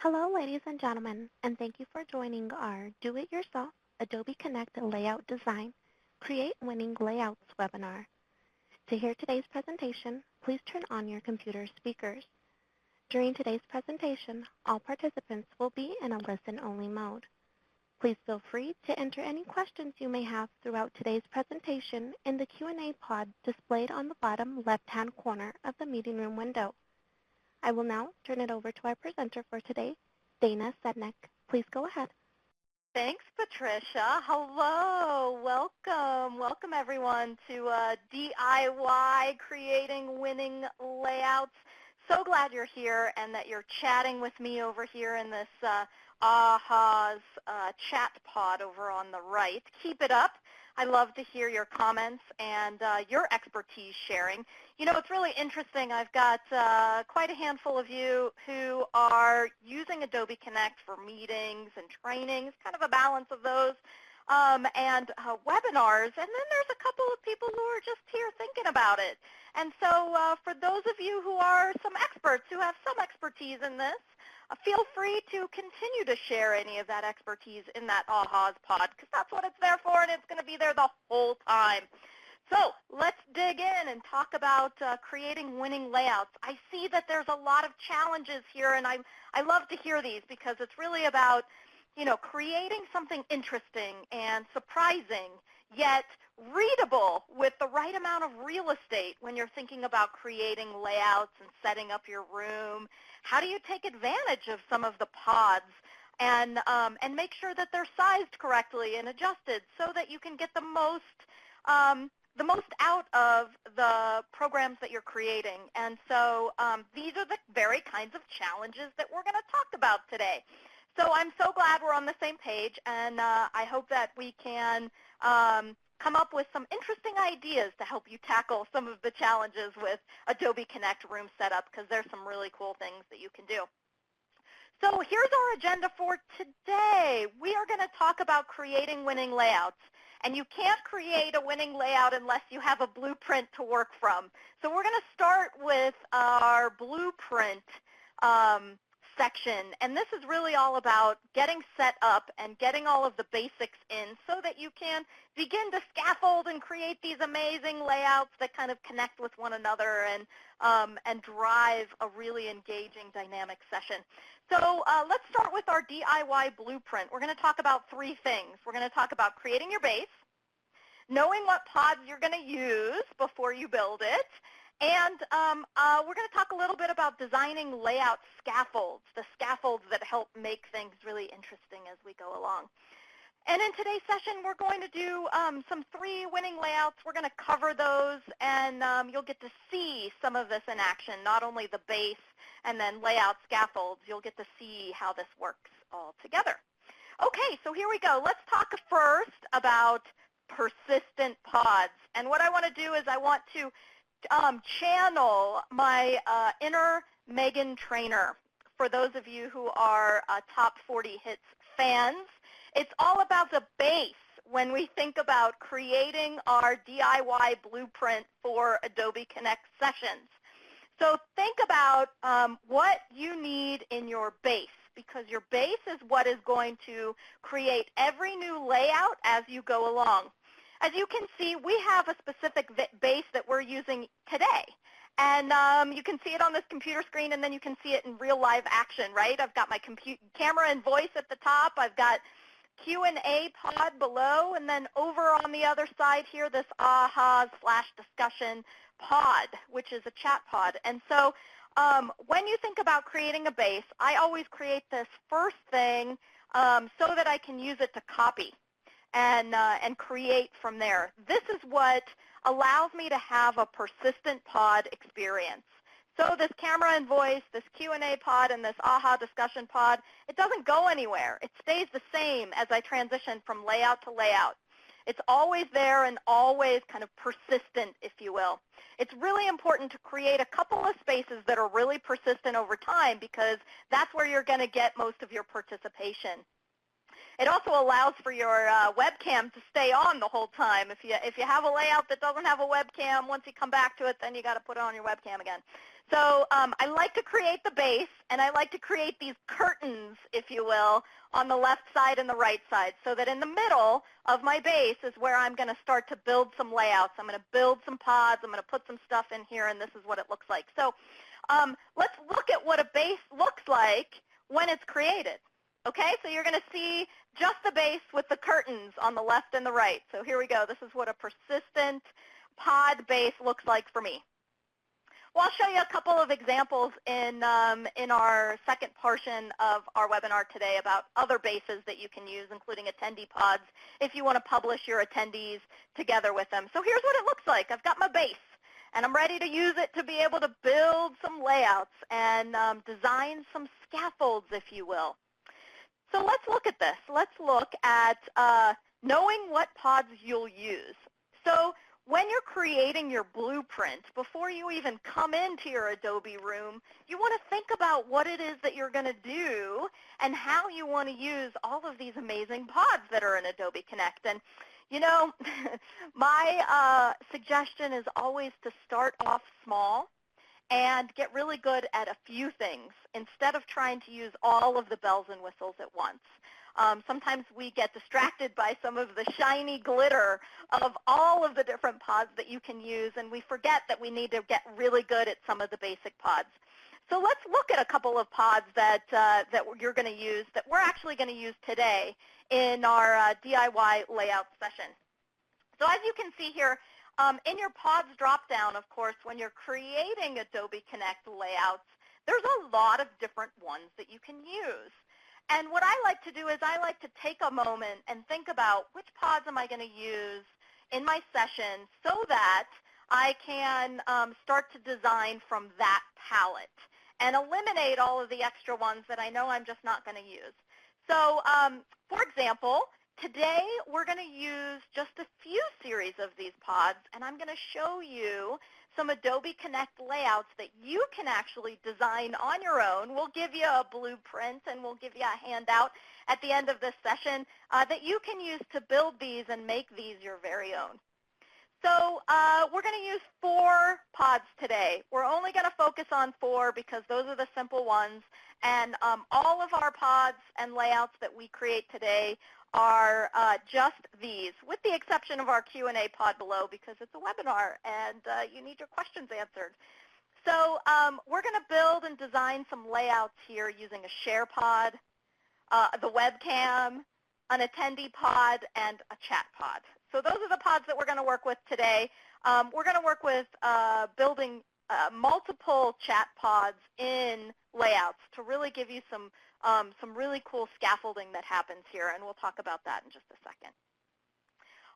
Hello, ladies and gentlemen, and thank you for joining our Do-It-Yourself Adobe Connect Layout Design Create Winning Layouts webinar. To hear today's presentation, please turn on your computer speakers. During today's presentation, all participants will be in a listen-only mode. Please feel free to enter any questions you may have throughout today's presentation in the Q&A pod displayed on the bottom left-hand corner of the meeting room window. I will now turn it over to our presenter for today, Dana Sednick. Please go ahead. Thanks, Patricia. Hello. Welcome. Welcome, everyone, to DIY Creating Winning Layouts. So glad you're here and that you're chatting with me over here in this AHA's chat pod over on the right. Keep it up. I love to hear your comments and your expertise sharing. You know, it's really interesting. I've got quite a handful of you who are using Adobe Connect for meetings and trainings, kind of a balance of those, and webinars. And then there's a couple of people who are just here thinking about it. And so for those of you who are some experts, who have some expertise in this, feel free to continue to share any of that expertise in that AHA's pod, because that's what it's there for, and it's going to be there the whole time. So let's dig in and talk about creating winning layouts. I see that there's a lot of challenges here, and I love to hear these because it's really about, you know, creating something interesting and surprising, yet readable with the right amount of real estate when you're thinking about creating layouts and setting up your room. How do you take advantage of some of the pods and make sure that they're sized correctly and adjusted so that you can get the most out of the programs that you're creating? And so these are the very kinds of challenges that we're going to talk about today. So I'm so glad we're on the same page, and I hope that we can come up with some interesting ideas to help you tackle some of the challenges with Adobe Connect Room Setup, because there's some really cool things that you can do. So here's our agenda for today. We are going to talk about creating winning layouts. And you can't create a winning layout unless you have a blueprint to work from. So we're going to start with our blueprint section, and this is really all about getting set up and getting all of the basics in so that you can begin to scaffold and create these amazing layouts that kind of connect with one another and drive a really engaging dynamic session. So let's start with our DIY blueprint. We're going to talk about three things. We're going to talk about creating your base, knowing what pods you're going to use before you build it, and we're going to talk a little bit about designing layout scaffolds, the scaffolds that help make things really interesting as we go along. And in today's session, we're going to do some 3 winning layouts. We're going to cover those, and you'll get to see some of this in action, not only the base and then layout scaffolds. You'll get to see how this works all together. Okay, so here we go. Let's talk first about persistent pods. And what I want to do is I want to channel my inner Megan Trainor. For those of you who are Top 40 Hits fans, it's all about the base when we think about creating our DIY blueprint for Adobe Connect sessions. So think about what you need in your base, because your base is what is going to create every new layout as you go along. As you can see, we have a specific base that we're using today. And you can see it on this computer screen, and then you can see it in real live action, right? I've got my camera and voice at the top. I've got Q&A pod below, and then over on the other side here, this AHA/discussion pod, which is a chat pod. And so when you think about creating a base, I always create this first thing so that I can use it to copy and create from there. This is what allows me to have a persistent pod experience. So this camera and voice, this Q&A pod, and this AHA discussion pod, it doesn't go anywhere. It stays the same as I transition from layout to layout. It's always there and always kind of persistent, if you will. It's really important to create a couple of spaces that are really persistent over time, because that's where you're going to get most of your participation. It also allows for your webcam to stay on the whole time. If you have a layout that doesn't have a webcam, once you come back to it, then you got to put it on your webcam again. So I like to create the base, and I like to create these curtains, if you will, on the left side and the right side, so that in the middle of my base is where I'm going to start to build some layouts. I'm going to build some pods. I'm going to put some stuff in here, and this is what it looks like. So let's look at what a base looks like when it's created. Okay, so you're going to see just the base with the curtains on the left and the right. So here we go. This is what a persistent pod base looks like for me. Well, I'll show you a couple of examples in our second portion of our webinar today about other bases that you can use, including attendee pods, if you want to publish your attendees together with them. So here's what it looks like. I've got my base, and I'm ready to use it to be able to build some layouts and design some scaffolds, if you will. So let's look at this. Let's look at knowing what pods you'll use. So when you're creating your blueprint, before you even come into your Adobe room, you want to think about what it is that you're going to do and how you want to use all of these amazing pods that are in Adobe Connect. And, you know, my suggestion is always to start off small and get really good at a few things instead of trying to use all of the bells and whistles at once. Sometimes we get distracted by some of the shiny glitter of all of the different pods that you can use, and we forget that we need to get really good at some of the basic pods. So let's look at a couple of pods that you're going to use, that we're actually going to use today in our DIY layout session. So as you can see here, in your pods drop-down, of course, when you're creating Adobe Connect layouts, there's a lot of different ones that you can use. And what I like to do is I like to take a moment and think about which pods am I going to use in my session so that I can start to design from that palette and eliminate all of the extra ones that I know I'm just not going to use. So, for example, today we're going to use just a few series of these pods, and I'm going to show you some Adobe Connect layouts that you can actually design on your own. We'll give you a blueprint and we'll give you a handout at the end of this session that you can use to build these and make these your very own. So we're going to use 4 pods today. We're only going to focus on 4 because those are the simple ones. And all of our pods and layouts that we create today are just these, with the exception of our Q&A pod below because it's a webinar and you need your questions answered. So we're going to build and design some layouts here using a share pod, the webcam, an attendee pod, and a chat pod. So those are the pods that we're going to work with today. We're going to work with building multiple chat pods in layouts to really give you some really cool scaffolding that happens here, and we'll talk about that in just a second.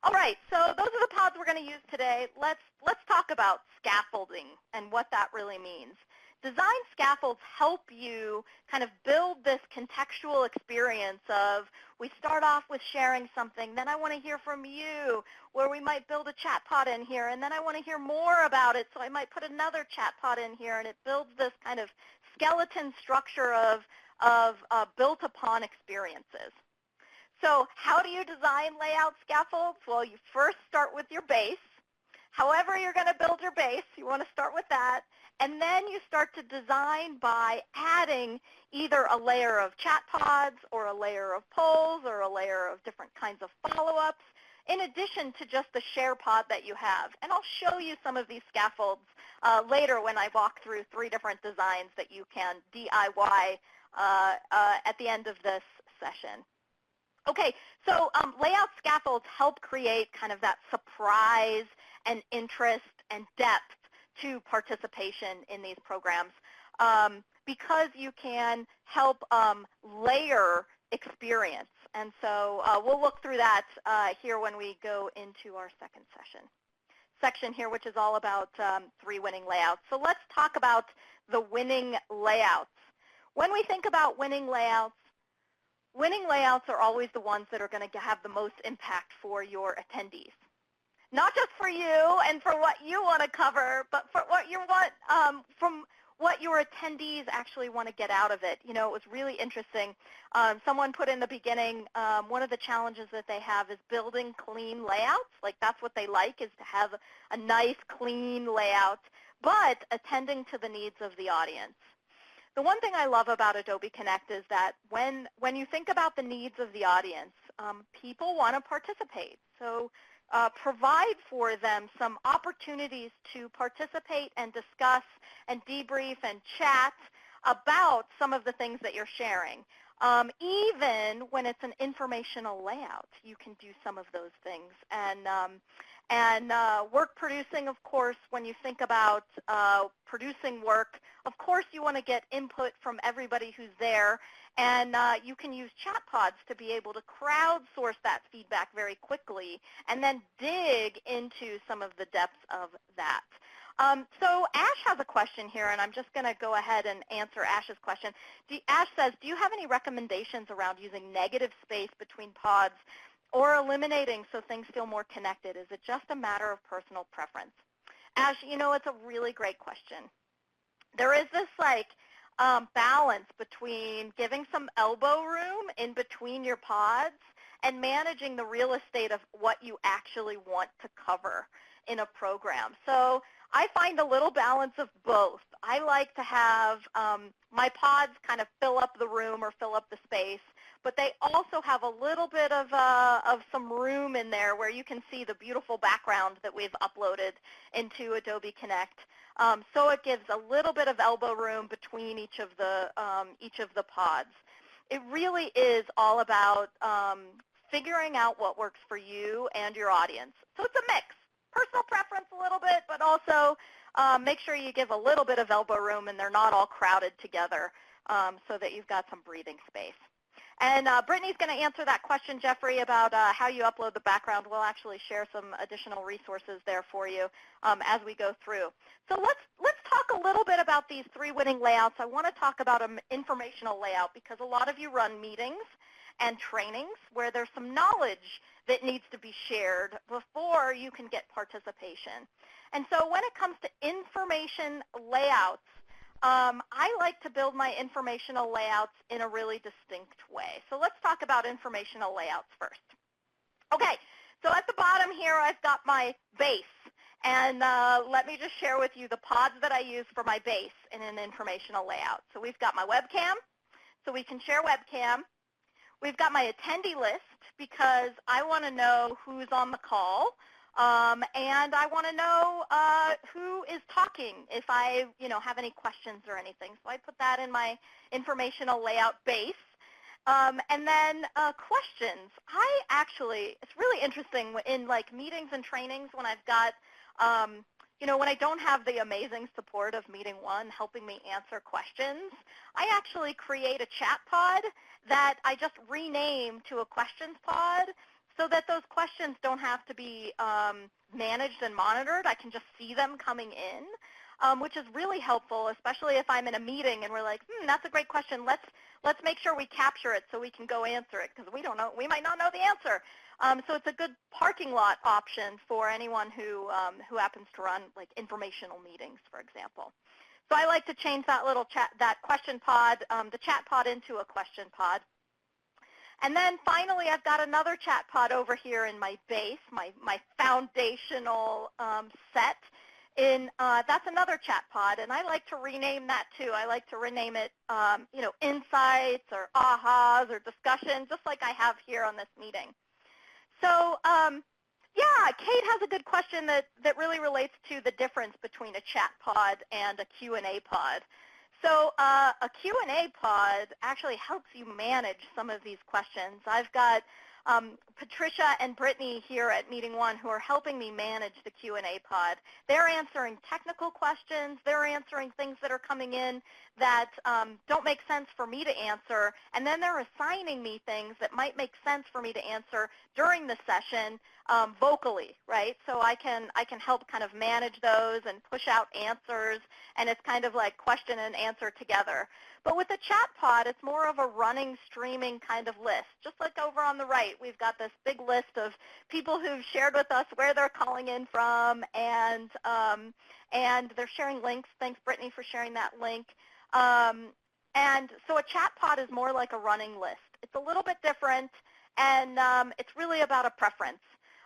All right, so those are the pods we're going to use today. Let's talk about scaffolding and what that really means. Design scaffolds help you kind of build this contextual experience of we start off with sharing something, then I want to hear from you, where we might build a chat pod in here, and then I want to hear more about it, so I might put another chat pod in here, and it builds this kind of skeleton structure of built upon experiences. So how do you design layout scaffolds? Well, you first start with your base. However you're going to build your base, you want to start with that. And then you start to design by adding either a layer of chat pods or a layer of polls or a layer of different kinds of follow-ups in addition to just the share pod that you have. And I'll show you some of these scaffolds later when I walk through 3 different designs that you can DIY at the end of this session. Okay, so layout scaffolds help create kind of that surprise and interest and depth to participation in these programs because you can help layer experience. And so we'll look through that here when we go into our second section here, which is all about 3 winning layouts. So let's talk about the winning layouts. When we think about winning layouts are always the ones that are going to have the most impact for your attendees. Not just for you and for what you want to cover, but for what you want from what your attendees actually want to get out of it. You know, it was really interesting. Someone put in the beginning, one of the challenges that they have is building clean layouts. Like that's what they like, is to have a nice, clean layout. but attending to the needs of the audience. The one thing I love about Adobe Connect is that when you think about the needs of the audience, people want to participate. So provide for them some opportunities to participate and discuss and debrief and chat about some of the things that you're sharing. Even when it's an informational layout, you can do some of those things. And work producing, of course, when you think about producing work, of course you want to get input from everybody who's there, and you can use chat pods to be able to crowdsource that feedback very quickly and then dig into some of the depths of that. So Ash has a question here, and I'm just going to go ahead and answer Ash's question. Ash says, do you have any recommendations around using negative space between pods or eliminating so things feel more connected? Is it just a matter of personal preference? Ash, you know, it's a really great question. There is this balance between giving some elbow room in between your pods and managing the real estate of what you actually want to cover in a program. So I find a little balance of both. I like to have my pods kind of fill up the room or fill up the space, but they also have a little bit of some room in there where you can see the beautiful background that we've uploaded into Adobe Connect. So it gives a little bit of elbow room between each of the pods. It really is all about figuring out what works for you and your audience. So it's a mix. Personal preference a little bit, but also make sure you give a little bit of elbow room and they're not all crowded together so that you've got some breathing space. And Brittany's going to answer that question, Jeffrey, about how you upload the background. We'll actually share some additional resources there for you as we go through. So let's talk a little bit about these 3 winning layouts. I want to talk about an informational layout because a lot of you run meetings and trainings where there's some knowledge that needs to be shared before you can get participation. And so when it comes to information layouts, I like to build my informational layouts in a really distinct way. So let's talk about informational layouts first. Okay, so at the bottom here I've got my base. And let me just share with you the pods that I use for my base in an informational layout. So we've got my webcam, so we can share webcam. We've got my attendee list because I want to know who's on the call, and I want to know who is talking if I have any questions or anything. So I put that in my informational layout base. And then questions. It's really interesting in meetings and trainings when I've got, when I don't have the amazing support of MeetingOne helping me answer questions, I actually create a chat pod that I just rename to a questions pod so that those questions don't have to be managed and monitored. I can just see them coming in, which is really helpful, especially if I'm in a meeting and we're like, that's a great question. Let's make sure we capture it so we can go answer it because we might not know the answer. So it's a good parking lot option for anyone who happens to run informational meetings, for example. So I like to change that little that question pod, the chat pod into a question pod. And then finally, I've got another chat pod over here in my base, my foundational set. That's another chat pod, and I like to rename that too. I like to rename it, insights or ahas or discussion, just like I have here on this meeting. So, yeah, Kate has a good question that really relates to the difference between a chat pod and a Q&A pod. So a Q&A pod actually helps you manage some of these questions. I've got Patricia and Brittany here at MeetingOne who are helping me manage the Q&A pod. They're answering technical questions. They're answering things that are coming in that don't make sense for me to answer, and then they're assigning me things that might make sense for me to answer during the session vocally, right? So I can help kind of manage those and push out answers, and it's kind of like question and answer together. But with the chat pod, it's more of a running, streaming kind of list. Just like over on the right, we've got this big list of people who've shared with us where they're calling in from, and they're sharing links. Thanks, Brittany, for sharing that link. And so a chat pod is more like a running list. It's a little bit different, and it's really about a preference.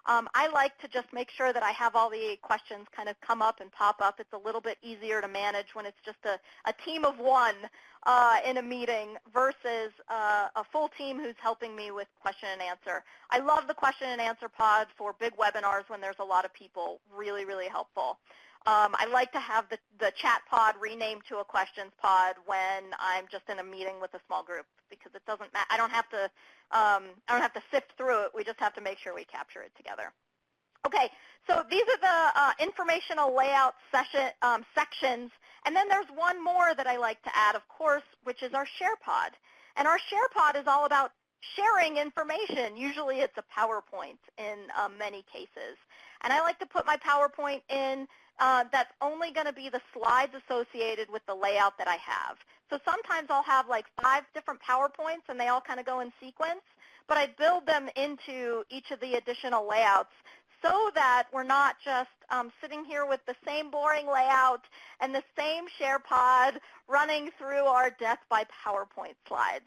I like to just make sure that I have all the questions kind of come up and pop up. It's a little bit easier to manage when it's just a team of one in a meeting versus a full team who's helping me with question and answer. I love the question and answer pod for big webinars when there's a lot of people. Really, really helpful. I like to have the chat pod renamed to a questions pod when I'm just in a meeting with a small group, because it doesn't matter. I don't have to sift through it. We just have to make sure we capture it together. Okay, so these are the informational layout sections, and then there's one more that I like to add, of course, which is our share pod. And our share pod is all about sharing information. Usually it's a PowerPoint in many cases. And I like to put my PowerPoint in that's only going to be the slides associated with the layout that I have. So sometimes I'll have like 5 different PowerPoints and they all kind of go in sequence, but I build them into each of the additional layouts so that we're not just sitting here with the same boring layout and the same share pod running through our death by PowerPoint slides.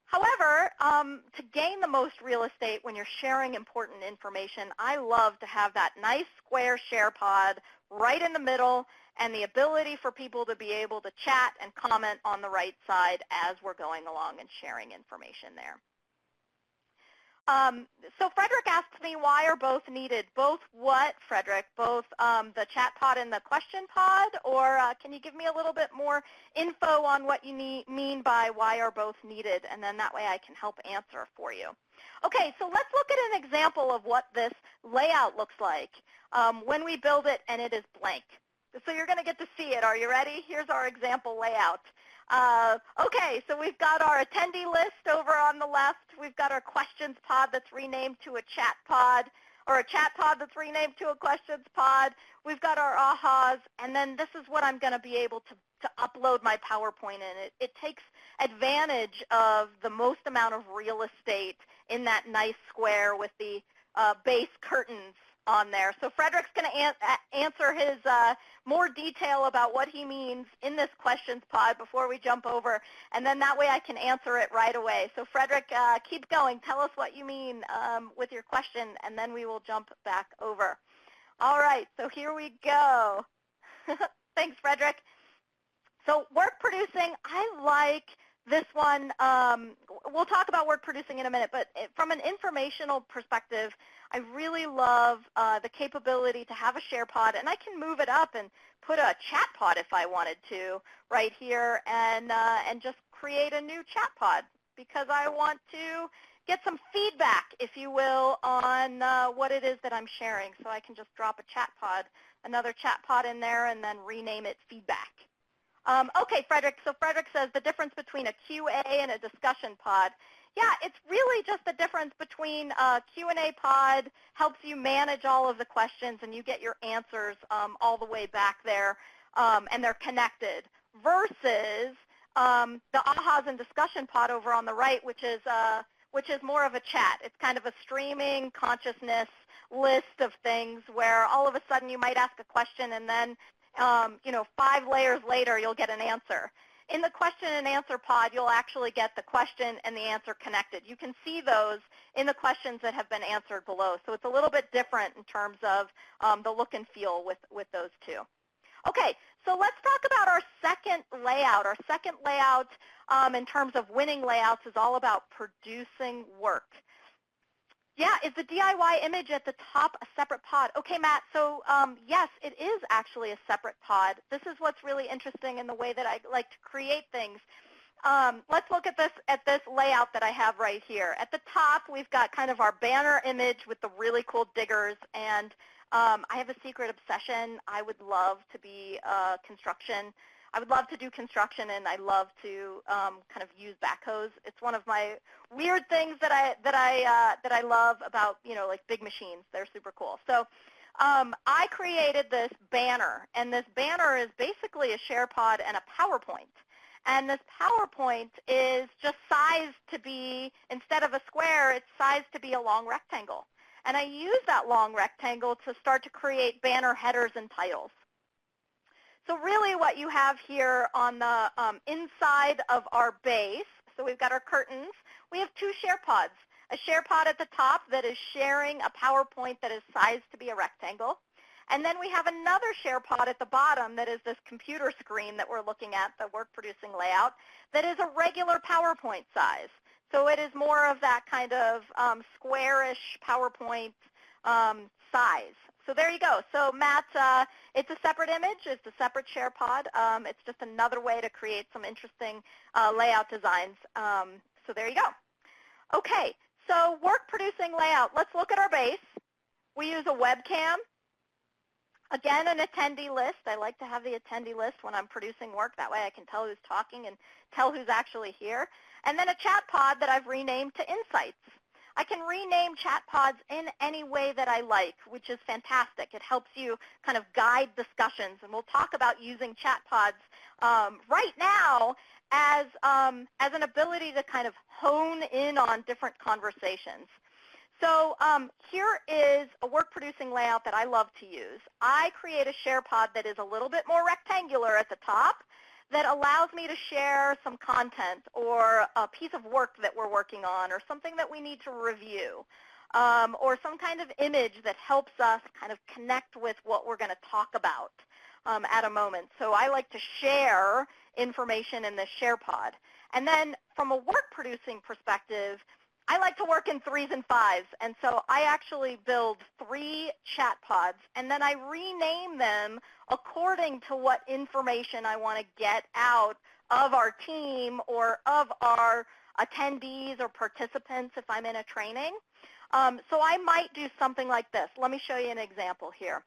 However, to gain the most real estate when you're sharing important information, I love to have that nice square share pod right in the middle and the ability for people to be able to chat and comment on the right side as we're going along and sharing information there. So Frederick asked me, why are both needed? Both what, Frederick? Both the chat pod and the question pod? Or can you give me a little bit more info on what you mean by why are both needed? And then that way I can help answer for you. Okay, so let's look at an example of what this layout looks like when we build it and it is blank. So you're going to get to see it. Are you ready? Here's our example layout. Okay, so we've got our attendee list over on the left. We've got our questions pod that's renamed to a chat pod, or a chat pod that's renamed to a questions pod. We've got our ahas, and then this is what I'm going to be able to upload my PowerPoint in. It takes advantage of the most amount of real estate in that nice square with the base curtains on there. So Frederick's going to answer his more detail about what he means in this questions pod before we jump over, and then that way I can answer it right away. So Frederick, keep going. Tell us what you mean with your question, and then we will jump back over. All right, so here we go. Thanks, Frederick. So work producing, I like this one. We'll talk about work producing in a minute, but from an informational perspective, I really love the capability to have a share pod, and I can move it up and put a chat pod if I wanted to right here, and just create a new chat pod because I want to get some feedback, if you will, on what it is that I'm sharing. So I can just drop a chat pod, another chat pod in there, and then rename it feedback. Okay, Frederick. So Frederick says the difference between a QA and a discussion pod. Yeah, it's really just the difference between a Q&A pod helps you manage all of the questions and you get your answers all the way back there, and they're connected, versus the ahas and discussion pod over on the right, which is more of a chat. It's kind of a streaming consciousness list of things where all of a sudden you might ask a question and then 5 layers later you'll get an answer. In the question and answer pod, you'll actually get the question and the answer connected. You can see those in the questions that have been answered below. So it's a little bit different in terms of the look and feel with those two. Okay, so let's talk about our second layout. Our second layout in terms of winning layouts is all about producing work. Yeah, is the DIY image at the top a separate pod? Okay, Matt, so yes, it is actually a separate pod. This is what's really interesting in the way that I like to create things. Let's look at this layout that I have right here. At the top, we've got kind of our banner image with the really cool diggers, and I have a secret obsession. I would love to be construction. I would love to do construction, and I love to kind of use backhoes. It's one of my weird things that I love about like big machines. They're super cool. So I created this banner, and this banner is basically a share pod and a PowerPoint. And this PowerPoint is just sized to be, instead of a square, it's sized to be a long rectangle. And I use that long rectangle to start to create banner headers and titles. So really what you have here on the inside of our base, so we've got our curtains, we have 2 share pods. a share pod at the top that is sharing a PowerPoint that is sized to be a rectangle. And then we have another share pod at the bottom that is this computer screen that we're looking at, the work producing layout, that is a regular PowerPoint size. So it is more of that kind of squarish PowerPoint size. So there you go. So Matt, it's a separate image. It's a separate share pod. It's just another way to create some interesting layout designs. So there you go. Okay, so work producing layout. Let's look at our base. We use a webcam. Again, an attendee list. I like to have the attendee list when I'm producing work. That way I can tell who's talking and tell who's actually here. And then a chat pod that I've renamed to Insights. I can rename chat pods in any way that I like, which is fantastic. It helps you kind of guide discussions. And we'll talk about using chat pods right now as an ability to kind of hone in on different conversations. So here is a work-producing layout that I love to use. I create a share pod that is a little bit more rectangular at the top that allows me to share some content or a piece of work that we're working on or something that we need to review or some kind of image that helps us kind of connect with what we're going to talk about at a moment. So I like to share information in this share pod. And then from a work-producing perspective, I like to work in 3s and 5s, and so I actually build 3 chat pods, and then I rename them according to what information I want to get out of our team or of our attendees or participants if I'm in a training. So I might do something like this. Let me show you an example here.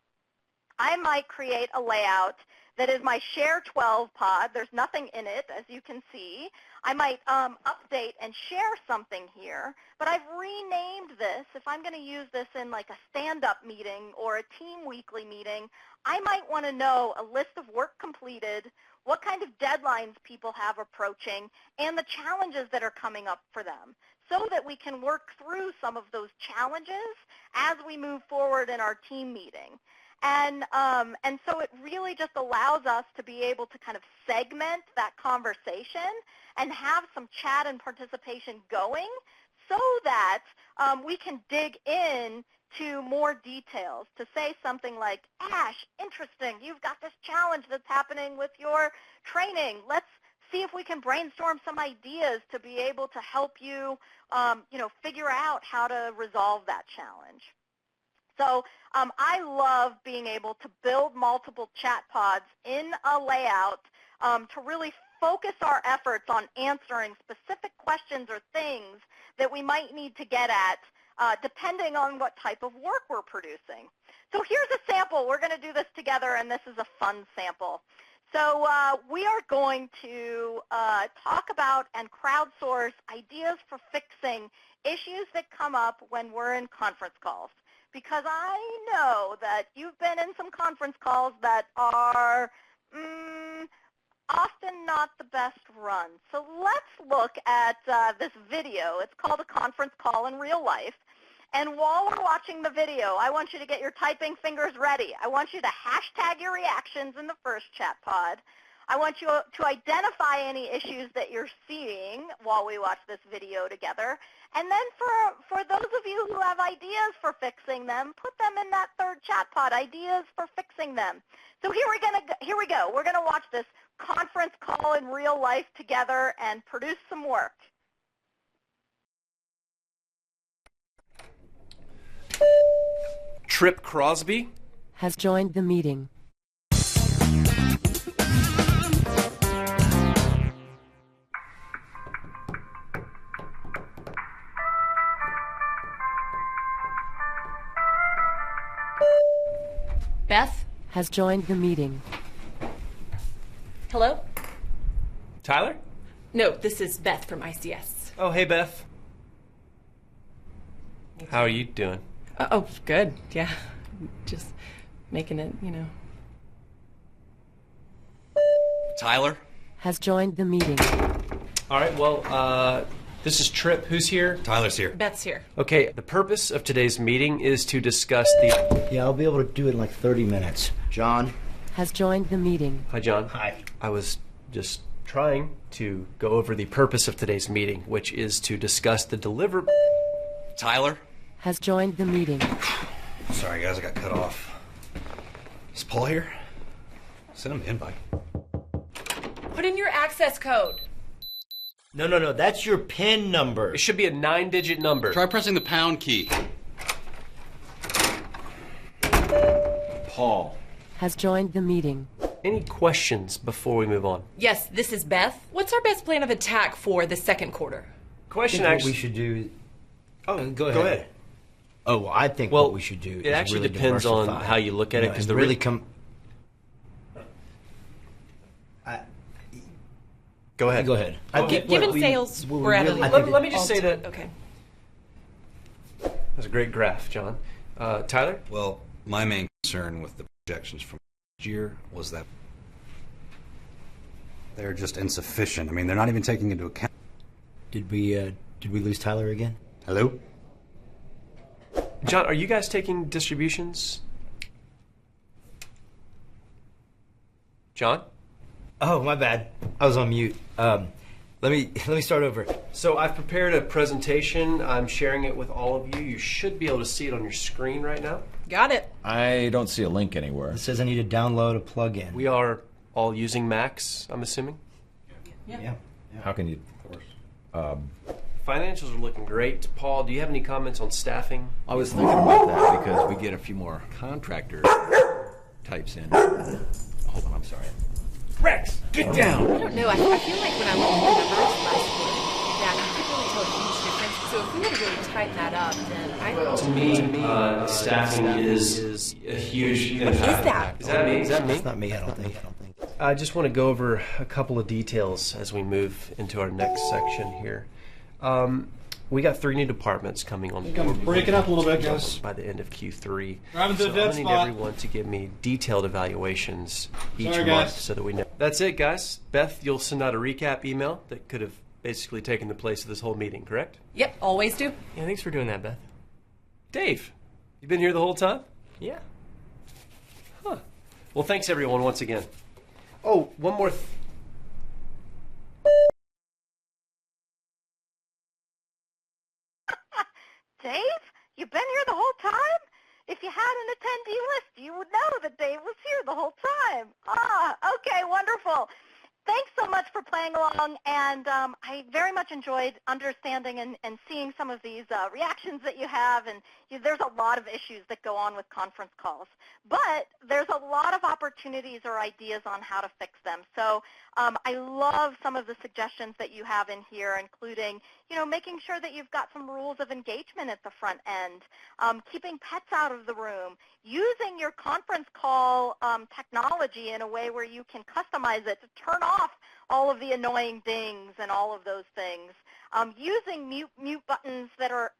I might create a layout that is my Share 12 pod. There's nothing in it, as you can see. I might update and share something here, but I've renamed this. If I'm going to use this in like a stand-up meeting or a team weekly meeting, I might want to know a list of work completed, what kind of deadlines people have approaching, and the challenges that are coming up for them so that we can work through some of those challenges as we move forward in our team meeting. And so it really just allows us to be able to kind of segment that conversation and have some chat and participation going so that we can dig in to more details, to say something like, Ash, interesting, you've got this challenge that's happening with your training. Let's see if we can brainstorm some ideas to be able to help you, figure out how to resolve that challenge. So I love being able to build multiple chat pods in a layout to really focus our efforts on answering specific questions or things that we might need to get at depending on what type of work we're producing. So here's a sample. We're going to do this together, and this is a fun sample. So we are going to talk about and crowdsource ideas for fixing issues that come up when we're in conference calls. Because I know that you've been in some conference calls that are often not the best run. So let's look at this video. It's called A Conference Call in Real Life. And while we're watching the video, I want you to get your typing fingers ready. I want you to hashtag your reactions in the first chat pod. I want you to identify any issues that you're seeing while we watch this video together. And then for those of you who have ideas for fixing them, put them in that third chat pod, ideas for fixing them. So here we go. We're going to watch this conference call in real life together and produce some work. Trip Crosby has joined the meeting. Beth has joined the meeting. Hello? Tyler? No, this is Beth from ICS. Oh, hey, Beth. How are you doing? Oh, good. Yeah. Just making it, Tyler? Has joined the meeting. All right, well, this is Trip. Who's here? Tyler's here. Beth's here. Okay, the purpose of today's meeting is to discuss the... Yeah, I'll be able to do it in like 30 minutes. John? Has joined the meeting. Hi, John. Hi. I was just trying to go over the purpose of today's meeting, which is to discuss the Tyler? has joined the meeting. Sorry, guys, I got cut off. Is Paul here? Send him an invite. Put in your access code. No. That's your PIN number. It should be a 9-digit number. Try pressing the pound key. Paul. Has joined the meeting. Any questions before we move on? Yes, this is Beth. What's our best plan of attack for the second quarter? I Question think what actually. we should do. Oh, Go ahead. Oh, I think Well, what we should do. it is actually really depends on diversify. how you look at it, 'cause and the really re- come. Go ahead. Go ahead. I think Given what we- sales, what we we're at really- a... I think Let me just say that Okay. was a great graph, John. Tyler? Well, my main concern with the projections from last year was that they're just insufficient. I mean, they're not even taking into account. Did we lose Tyler again? Hello? John, are you guys taking distributions? John? Oh, my bad. I was on mute. Let me start over. So I've prepared a presentation. I'm sharing it with all of you. You should be able to see it on your screen right now. Got it. I don't see a link anywhere. It says I need to download a plugin. We are all using Macs, I'm assuming. Yeah. How can you? Financials are looking great. Paul, do you have any comments on staffing? I was thinking about that because we get a few more contractor types in. Hold on, I'm sorry. Rex, get down! I don't know. I feel like when I looked at the numbers last quarter, that I couldn't really tell a huge difference. So if we were to really tighten that up, then I don't To me, staffing is a huge impact. that? Is that me? Is that me? It's not me. I don't think. I just want to go over a couple of details as we move into our next section here. We got 3 new departments coming on board. Break it up a little bit, guys. By the end of Q3. Driving to So the dead I need spot. everyone to give me detailed evaluations each Sorry, month guys. so that we know. That's it, guys. Beth, you'll send out a recap email that could have basically taken the place of this whole meeting, correct? Yep, always do. Yeah, thanks for doing that, Beth. Dave, you been here the whole time? Yeah. Huh. Well, thanks everyone once again. Oh, one more. Dave, you've been here the whole time? If you had an attendee list, you would know that Dave was here the whole time. Okay, wonderful. Thanks so much for playing along, and I very much enjoyed understanding and seeing some of these reactions that you have, and there's a lot of issues that go on with conference calls, but there's a lot of opportunities or ideas on how to fix them. So I love some of the suggestions that you have in here, including making sure that you've got some rules of engagement at the front end, keeping pets out of the room, using your conference call technology in a way where you can customize it to turn off all of the annoying dings and all of those things, using mute buttons that are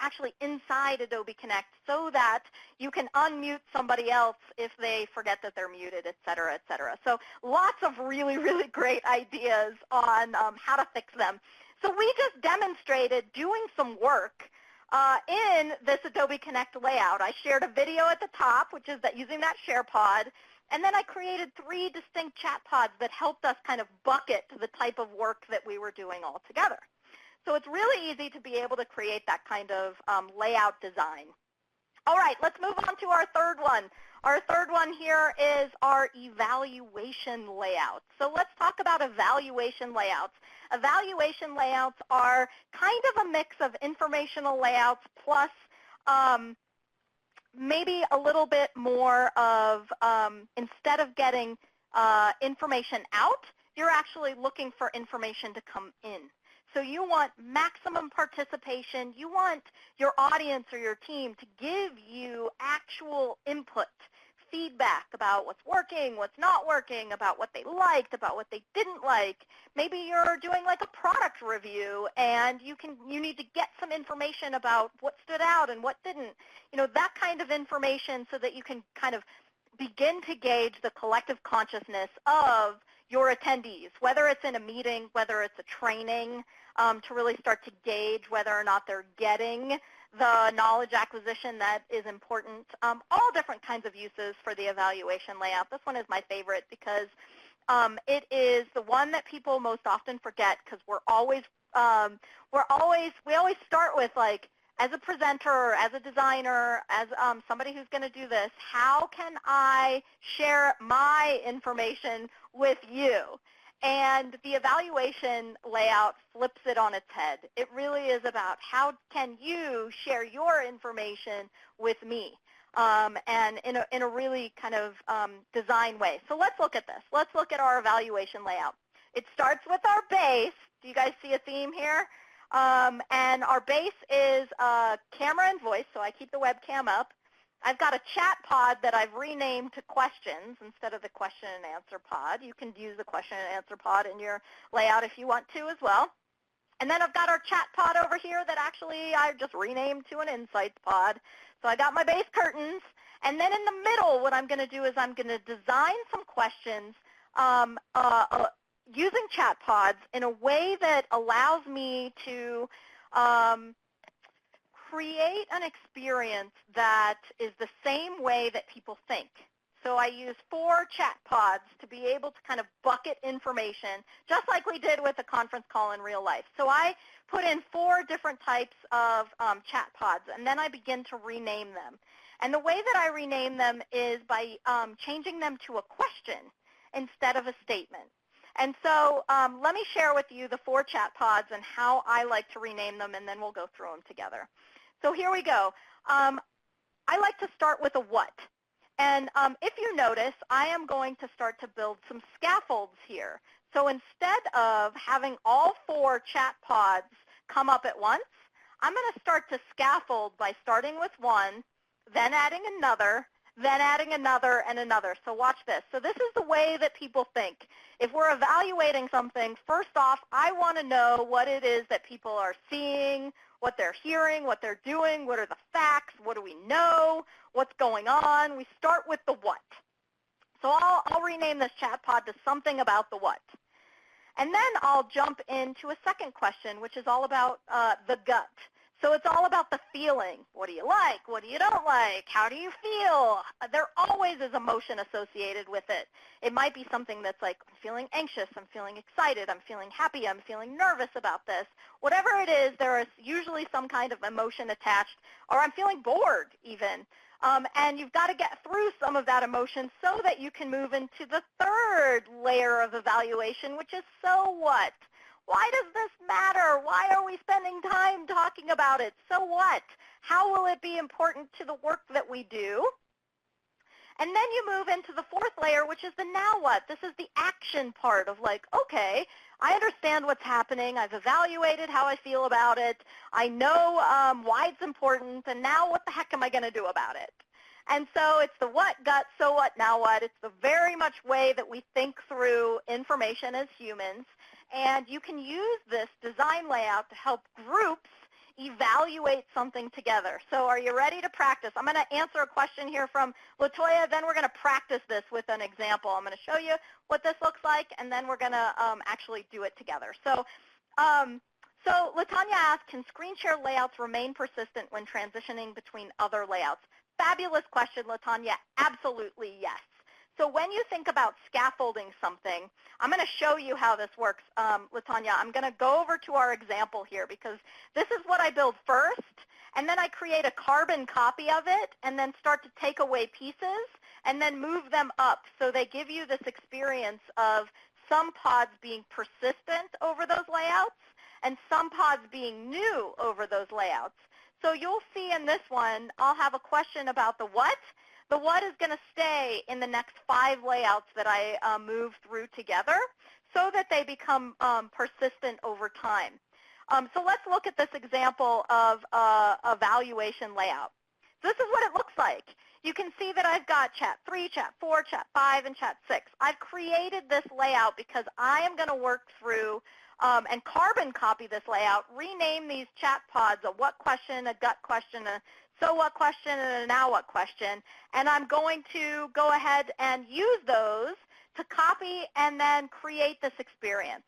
actually inside Adobe Connect so that you can unmute somebody else if they forget that they're muted, et cetera, et cetera. So lots of really, really great ideas on how to fix them. So we just demonstrated doing some work in this Adobe Connect layout. I shared a video at the top, which is that using that share pod, and then I created 3 distinct chat pods that helped us kind of bucket the type of work that we were doing all together. So it's really easy to be able to create that kind of layout design. All right, let's move on to our third one. Our third one here is our evaluation layouts. So let's talk about evaluation layouts. Evaluation layouts are kind of a mix of informational layouts plus maybe a little bit more of, instead of getting information out, you're actually looking for information to come in. So you want maximum participation. You want your audience or your team to give you actual input, feedback about what's working, what's not working, about what they liked, about what they didn't like. Maybe you're doing like a product review and you need to get some information about what stood out and what didn't. That kind of information so that you can kind of begin to gauge the collective consciousness of your attendees, whether it's in a meeting, whether it's a training, to really start to gauge whether or not they're getting the knowledge acquisition that is important. All different kinds of uses for the evaluation layout. This one is my favorite because it is the one that people most often forget because we always start with like, as a presenter, as a designer, as somebody who's going to do this, how can I share my information with you? And the evaluation layout flips it on its head. It really is about how can you share your information with me, and in a really kind of design way. So let's look at this. Let's look at our evaluation layout. It starts with our base. Do you guys see a theme here? And our base is camera and voice, so I keep the webcam up. I've got a chat pod that I've renamed to questions instead of the question and answer pod. You can use the question and answer pod in your layout if you want to as well. And then I've got our chat pod over here that actually I just renamed to an insights pod. So I got my base curtains. And then in the middle, what I'm going to do is I'm going to design some questions using chat pods in a way that allows me to create an experience that is the same way that people think. So I use 4 chat pods to be able to kind of bucket information, just like we did with a conference call in real life. So I put in 4 different types of chat pods, and then I begin to rename them. And the way that I rename them is by changing them to a question instead of a statement. And so let me share with you the 4 chat pods and how I like to rename them, and then we'll go through them together. So here we go. I like to start with a what. And if you notice, I am going to start to build some scaffolds here. So instead of having all 4 chat pods come up at once, I'm going to start to scaffold by starting with one, then adding another, then adding another and another. So watch this. So this is the way that people think. If we're evaluating something, first off, I want to know what it is that people are seeing, what they're hearing, what they're doing, what are the facts, what do we know, what's going on. We start with the what. So I'll rename this chat pod to something about the what. And then I'll jump into a second question, which is all about the gut. So it's all about the feeling. What do you like? What do you don't like? How do you feel? There always is emotion associated with it. It might be something that's like, I'm feeling anxious, I'm feeling excited, I'm feeling happy, I'm feeling nervous about this. Whatever it is, there is usually some kind of emotion attached, or I'm feeling bored even. And you've got to get through some of that emotion so that you can move into the third layer of evaluation, which is so what? Why does this matter? Why are we spending time talking about it? So what? How will it be important to the work that we do? And then you move into the 4th layer, which is the now what. This is the action part of like, okay, I understand what's happening. I've evaluated how I feel about it. I know why it's important. And now what the heck am I going to do about it? And so it's the what, gut, so what, now what. It's the very much way that we think through information as humans. And you can use this design layout to help groups evaluate something together. So are you ready to practice? I'm going to answer a question here from LaToya, then we're going to practice this with an example. I'm going to show you what this looks like, and then we're going to actually do it together. So LaTanya asked, can screen share layouts remain persistent when transitioning between other layouts? Fabulous question, LaTanya. Absolutely, yes. So when you think about scaffolding something, I'm going to show you how this works, LaTanya. I'm going to go over to our example here because this is what I build first, and then I create a carbon copy of it and then start to take away pieces and then move them up. So they give you this experience of some pods being persistent over those layouts and some pods being new over those layouts. So you'll see in this one, I'll have a question about the what. The what is going to stay in the next 5 layouts that I move through together so that they become persistent over time. So let's look at this example of evaluation layout. So this is what it looks like. You can see that I've got chat 3, chat 4, chat 5, and chat 6. I've created this layout because I am going to work through and carbon copy this layout, rename these chat pods a what question, a gut question, a so what question, and a now what question, and I'm going to go ahead and use those to copy and then create this experience.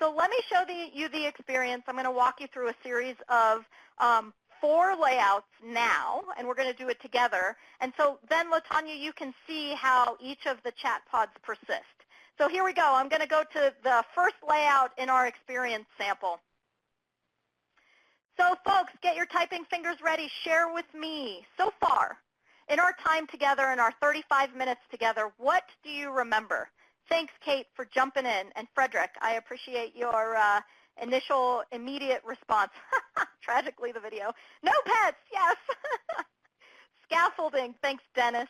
So let me show you the experience. I'm going to walk you through a series of 4 layouts now, and we're going to do it together. And so then, LaTanya, you can see how each of the chat pods persist. So here we go. I'm going to go to the first layout in our experience sample. So folks, get your typing fingers ready. Share with me, so far, in our time together, in our 35 minutes together, what do you remember? Thanks, Kate, for jumping in. And Frederick, I appreciate your initial immediate response. Tragically, the video. No pets, yes. Scaffolding, thanks, Dennis.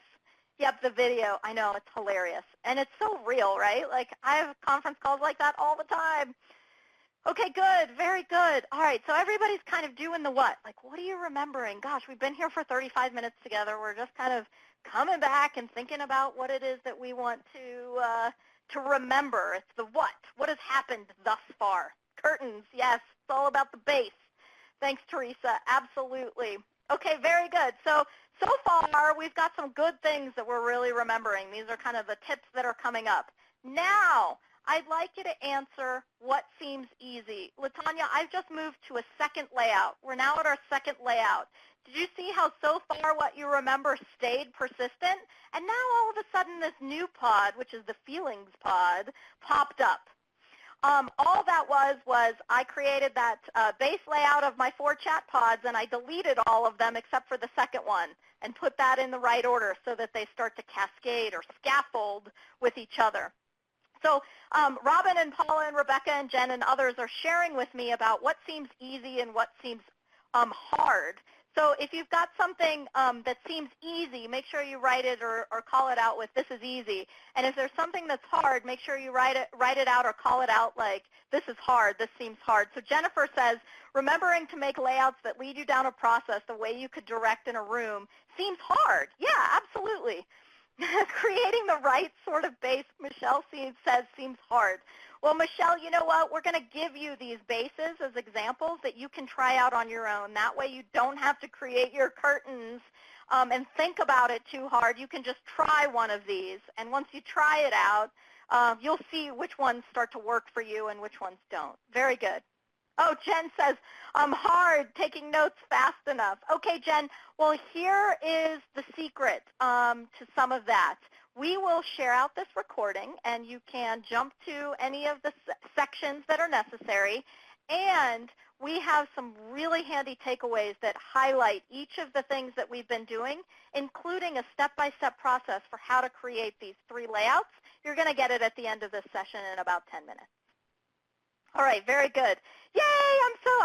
Yep, the video. I know, it's hilarious. And it's so real, right? Like, I have conference calls like that all the time. Okay, good. Very good. All right, so everybody's kind of doing the what? Like, what are you remembering? Gosh, we've been here for 35 minutes together. We're just kind of coming back and thinking about what it is that we want to remember. It's the what. What has happened thus far? Curtains, yes. It's all about the base. Thanks, Teresa. Absolutely. Okay, very good. So far, we've got some good things that we're really remembering. These are kind of the tips that are coming up. Now, I'd like you to answer what seems easy. LaTanya, I've just moved to a second layout. We're now at our second layout. Did you see how so far what you remember stayed persistent? And now all of a sudden this new pod, which is the feelings pod, popped up. All that was I created that base layout of my 4 chat pods, and I deleted all of them except for the second one and put that in the right order so that they start to cascade or scaffold with each other. So Robin and Paula and Rebecca and Jen and others are sharing with me about what seems easy and what seems hard. So if you've got something that seems easy, make sure you write it or call it out with "this is easy." And if there's something that's hard, make sure you write it out or call it out like "this is hard, this seems hard." So Jennifer says, remembering to make layouts that lead you down a process the way you could direct in a room seems hard. Yeah, absolutely. Creating the right sort of base, Michelle says, seems hard. Well, Michelle, you know what? We're going to give you these bases as examples that you can try out on your own. That way you don't have to create your curtains and think about it too hard. You can just try one of these. And once you try it out, you'll see which ones start to work for you and which ones don't. Very good. Oh, Jen says, hard, taking notes fast enough. Okay, Jen, well, here is the secret to some of that. We will share out this recording, and you can jump to any of the sections that are necessary. And we have some really handy takeaways that highlight each of the things that we've been doing, including a step-by-step process for how to create these 3 layouts. You're going to get it at the end of this session in about 10 minutes. All right, very good. Yay,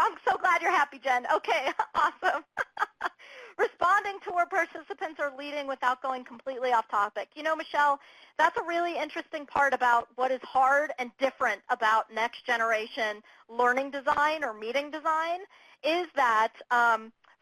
I'm so glad you're happy, Jen. Okay, awesome. Responding to where participants are leading without going completely off topic. You know, Michelle, that's a really interesting part about what is hard and different about next generation learning design or meeting design is that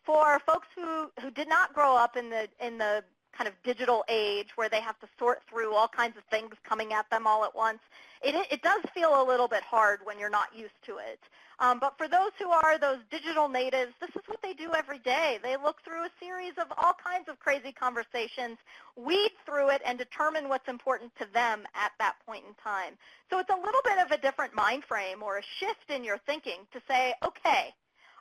for folks who did not grow up in the kind of digital age where they have to sort through all kinds of things coming at them all at once, it does feel a little bit hard when you're not used to it. But for those who are those digital natives, this is what they do every day. They look through a series of all kinds of crazy conversations, weed through it, and determine what's important to them at that point in time. So it's a little bit of a different mind frame or a shift in your thinking to say, okay,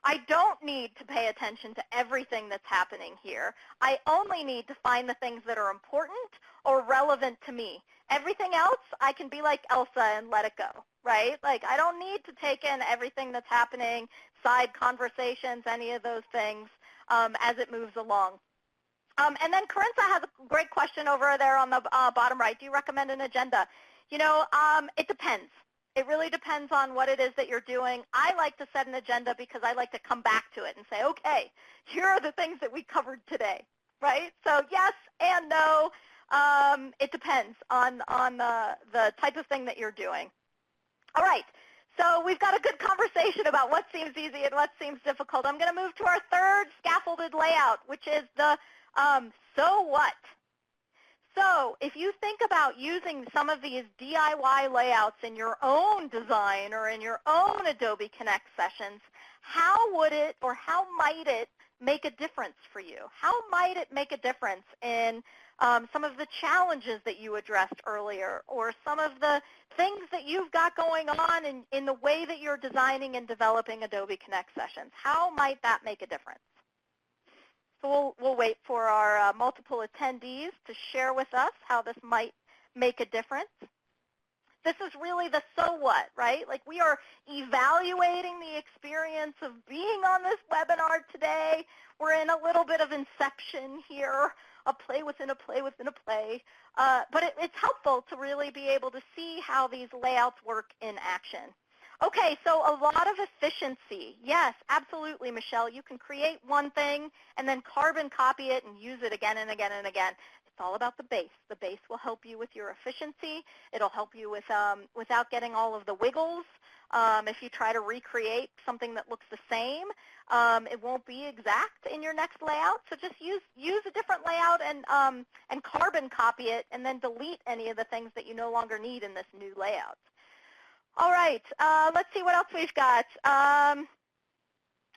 I don't need to pay attention to everything that's happening here. I only need to find the things that are important or relevant to me. Everything else, I can be like Elsa and let it go, right? Like, I don't need to take in everything that's happening, side conversations, any of those things as it moves along. And then Carinza has a great question over there on the bottom right. Do you recommend an agenda? You know, it depends. It really depends on what it is that you're doing. I like to set an agenda because I like to come back to it and say, okay, here are the things that we covered today, right? So yes and no. It depends on the type of thing that you're doing. All right. So we've got a good conversation about what seems easy and what seems difficult. I'm going to move to our third scaffolded layout, which is the so what. So if you think about using some of these DIY layouts in your own design or in your own Adobe Connect sessions, how would it or how might it make a difference for you? How might it make a difference in some of the challenges that you addressed earlier or some of the things that you've got going on in the way that you're designing and developing Adobe Connect sessions? How might that make a difference? So we'll wait for our multiple attendees to share with us how this might make a difference. this is really the so what, right? Like we are evaluating the experience of being on this webinar today. We're in a little bit of inception here, a play within a play within a play. But it's helpful to really be able to see how these layouts work in action. Okay, so a lot of efficiency. Yes, absolutely, Michelle. You can create one thing and then carbon copy it and use it again and again and again. It's all about the base. The base will help you with your efficiency. It'll help you with without getting all of the wiggles. If you try to recreate something that looks the same, it won't be exact in your next layout. So just use a different layout and carbon copy it, and then delete any of the things that you no longer need in this new layout. All right, let's see what else we've got.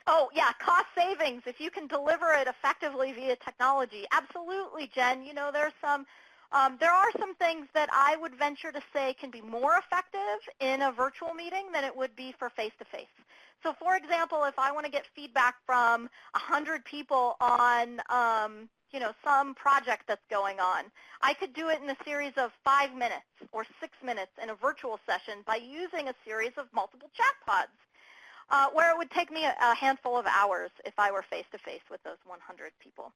Oh, yeah, cost savings, if you can deliver it effectively via technology. Absolutely, Jen. You know, there are some things that I would venture to say can be more effective in a virtual meeting than it would be for face-to-face. So, for example, if I want to get feedback from 100 people on you know, some project that's going on, I could do it in a series of 5 minutes or 6 minutes in a virtual session by using a series of multiple chat pods, where it would take me a handful of hours if I were face-to-face with those 100 people.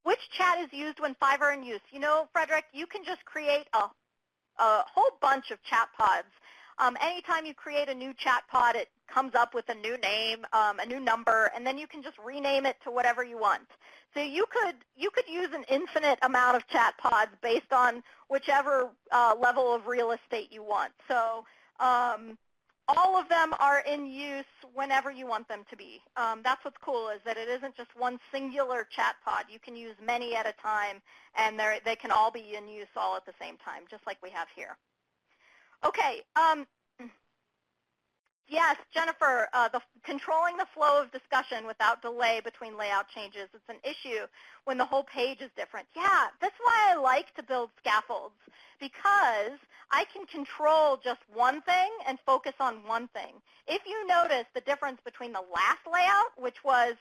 Which chat is used when five are in use? You know, Frederick, you can just create a whole bunch of chat pods. Anytime you create a new chat pod, it comes up with a new name, a new number, and then you can just rename it to whatever you want. So you could use an infinite amount of chat pods based on whichever level of real estate you want. So all of them are in use whenever you want them to be. That's what's cool, is that it isn't just one singular chat pod. You can use many at a time, and they can all be in use all at the same time, just like we have here. Okay. Yes, Jennifer, controlling the flow of discussion without delay between layout changes, it's an issue when the whole page is different. Yeah, that's why I like to build scaffolds, because I can control just one thing and focus on one thing. If you notice the difference between the last layout, which was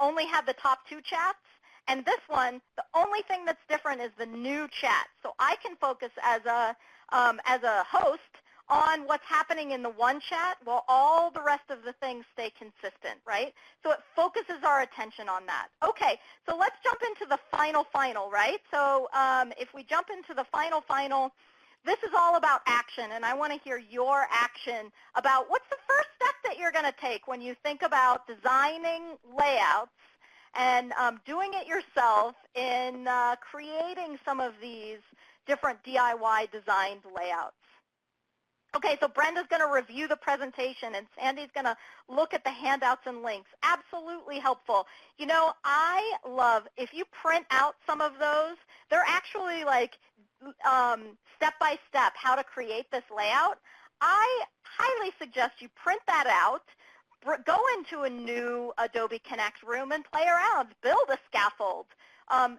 only had the top 2 chats, and this one, the only thing that's different is the new chat. So I can focus as a host on what's happening in the one chat while all the rest of the things stay consistent, right? So it focuses our attention on that. Okay, so let's jump into the final, right? So if we jump into the final, this is all about action, and I want to hear your action about what's the first step that you're going to take when you think about designing layouts and doing it yourself in creating some of these different DIY designed layouts. Okay, so Brenda's going to review the presentation, and Sandy's going to look at the handouts and links. Absolutely helpful. You know, I love, if you print out some of those, they're actually like step-by-step how to create this layout. I highly suggest you print that out, go into a new Adobe Connect room and play around. Build a scaffold.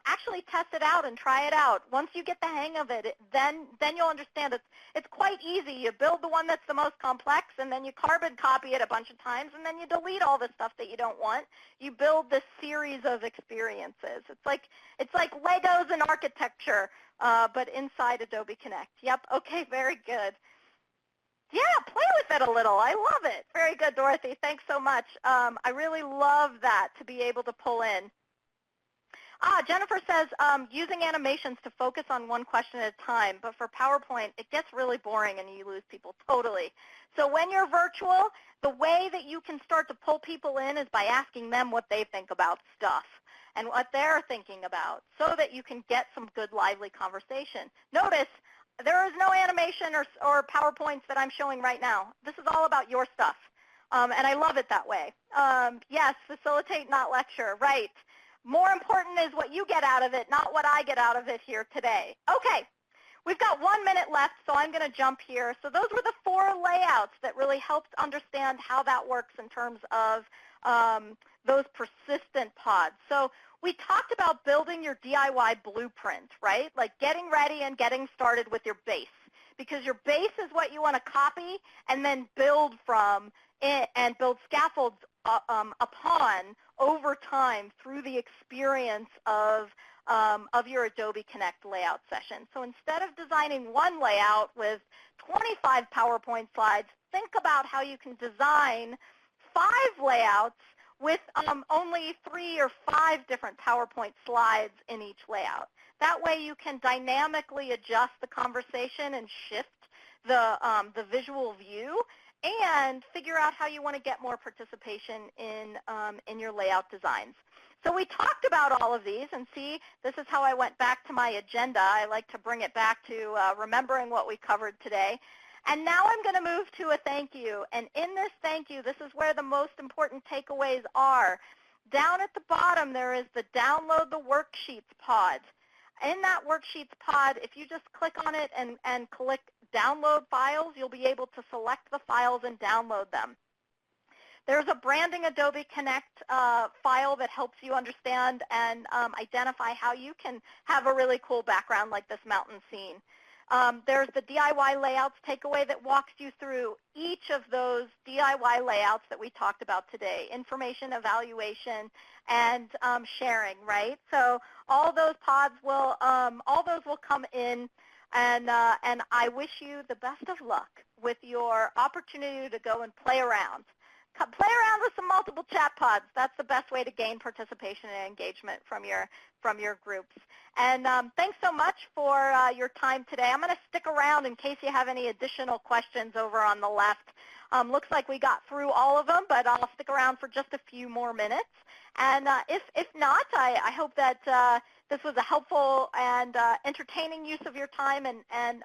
Actually test it out and try it out. Once you get the hang of it, then you'll understand it's quite easy. You build the one that's the most complex, and then you carbon copy it a bunch of times, and then you delete all the stuff that you don't want. You build this series of experiences. It's like Legos and architecture, but inside Adobe Connect. Yep. Okay. Very good. Yeah, play with it a little. I love it. Very good, Dorothy. Thanks so much. I really love that, to be able to pull in. Jennifer says using animations to focus on one question at a time, but for PowerPoint, it gets really boring and you lose people. Totally. So when you're virtual, the way that you can start to pull people in is by asking them what they think about stuff and what they're thinking about, so that you can get some good, lively conversation. Notice there is no animation or PowerPoints that I'm showing right now. This is all about your stuff, and I love it that way. Yes, facilitate, not lecture. Right. More important is what you get out of it, not what I get out of it here today. Okay, we've got 1 minute left, so I'm going to jump here. So those were the 4 layouts that really helped understand how that works in terms of those persistent pods. So we talked about building your DIY blueprint, right? Like getting ready and getting started with your base, because your base is what you want to copy and then build from and build scaffolds upon over time through the experience of your Adobe Connect layout session. So instead of designing one layout with 25 PowerPoint slides, think about how you can design 5 layouts with only 3 or 5 different PowerPoint slides in each layout. That way you can dynamically adjust the conversation and shift the visual view and figure out how you want to get more participation in your layout designs. So we talked about all of these, and see, this is how I went back to my agenda. I like to bring it back to remembering what we covered today. And now I'm going to move to a thank you. And in this thank you, this is where the most important takeaways are. Down at the bottom, there is the Download the Worksheets pod. In that Worksheets pod, if you just click on it and click Download Files, you'll be able to select the files and download them. There's a Branding Adobe Connect file that helps you understand and identify how you can have a really cool background like this mountain scene. There's the DIY Layouts takeaway that walks you through each of those DIY layouts that we talked about today, information, evaluation, and sharing, right? So all those pods will, come in, and I wish you the best of luck with your opportunity to go and play around. Play around with some multiple chat pods. That's the best way to gain participation and engagement from your groups. And thanks so much for your time today. I'm going to stick around in case you have any additional questions over on the left. Looks like we got through all of them, but I'll stick around for just a few more minutes. And if not, I hope that this was a helpful and entertaining use of your time, and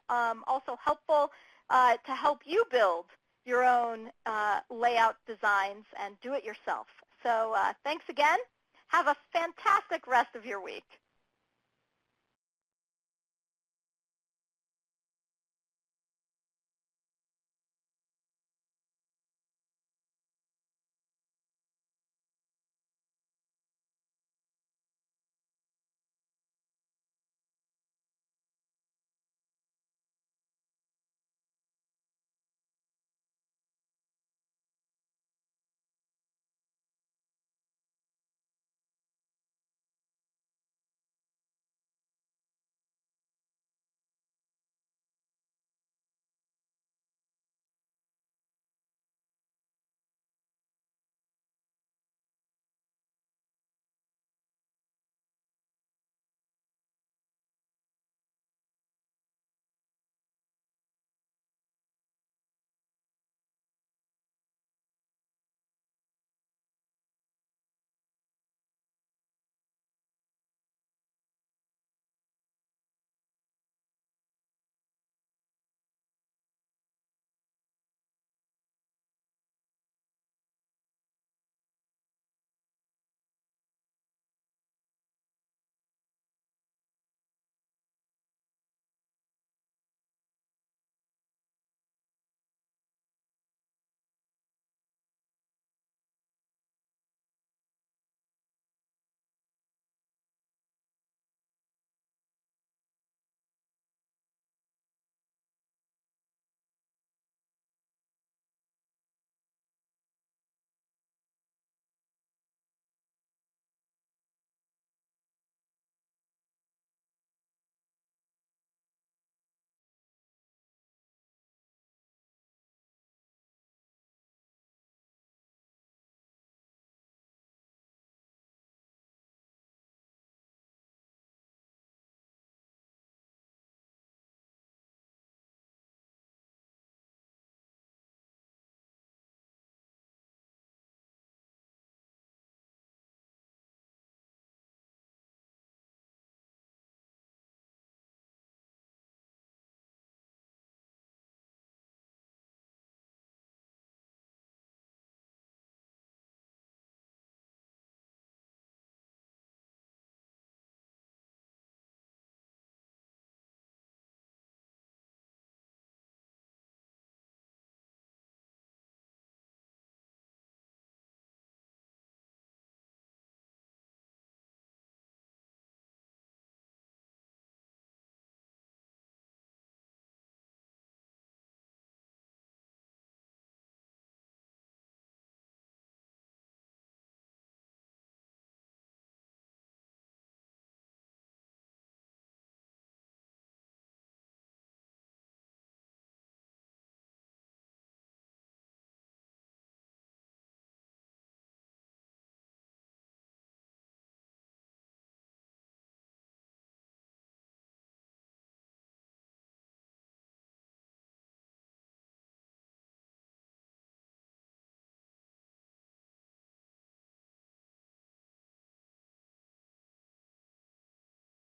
also helpful to help you build your own layout designs and do it yourself. So thanks again. Have a fantastic rest of your week.